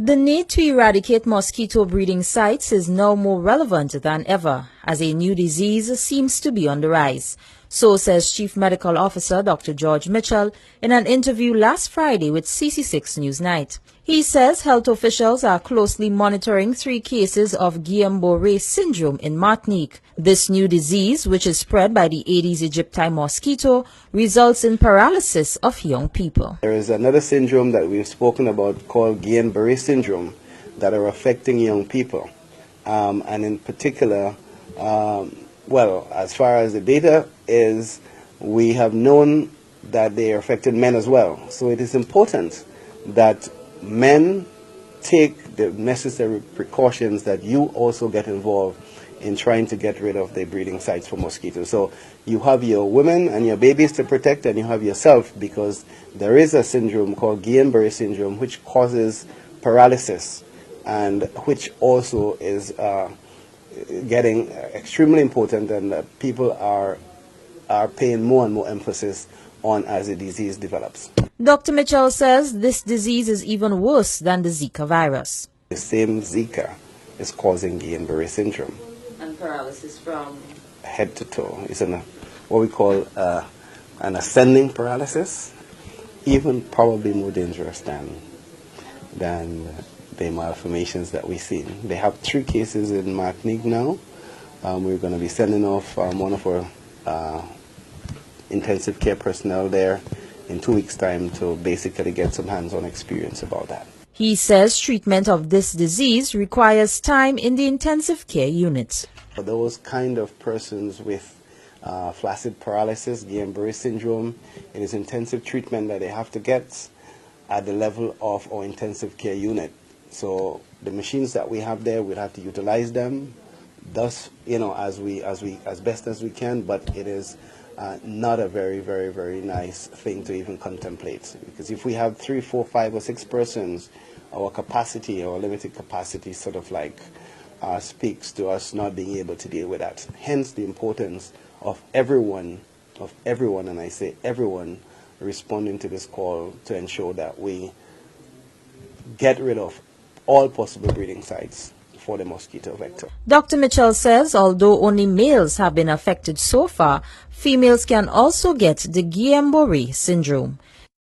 The need to eradicate mosquito breeding sites is now more relevant than ever, as a new disease seems to be on the rise. So says Chief Medical Officer Dr. George Mitchell in an interview last Friday with CC6 Newsnight. He says health officials are closely monitoring 3 cases of Guillain-Barré syndrome in Martinique. This new disease, which is spread by the Aedes aegypti mosquito, results in paralysis of young people. There is another syndrome that we've spoken about called Guillain-Barré syndrome that are affecting young people. And in particular, as far as the data is, we have known that they are affecting men as well. So it is important that men take the necessary precautions, that you also get involved in trying to get rid of the breeding sites for mosquitoes. So you have your women and your babies to protect, and you have yourself, because there is a syndrome called Guillain-Barré syndrome which causes paralysis, and which also is getting extremely important, and people are paying more and more emphasis on as the disease develops. Dr. Mitchell says this disease is even worse than the Zika virus. The same Zika is causing Guillain-Barré syndrome. And paralysis from head to toe. It's what we call an ascending paralysis, even probably more dangerous than the malformations that we see. They have 3 cases in Martinique now. We're going to be sending off one of our intensive care personnel there in 2 weeks' time to basically get some hands-on experience about that. He says treatment of this disease requires time in the intensive care unit. For those kind of persons with flaccid paralysis, Guillain-Barré syndrome, it is intensive treatment that they have to get at the level of our intensive care unit. So the machines that we have there, we'll have to utilize them, thus, as best as we can, but it is not a very, very, very nice thing to even contemplate. Because if we have 3, 4, 5, or 6 persons, our capacity, our limited capacity sort of like speaks to us not being able to deal with that. Hence the importance of everyone, and I say everyone, responding to this call to ensure that we get rid of all possible breeding sites for the mosquito vector. Dr. Mitchell says although only males have been affected so far, females can also get the Guillain-Barré syndrome.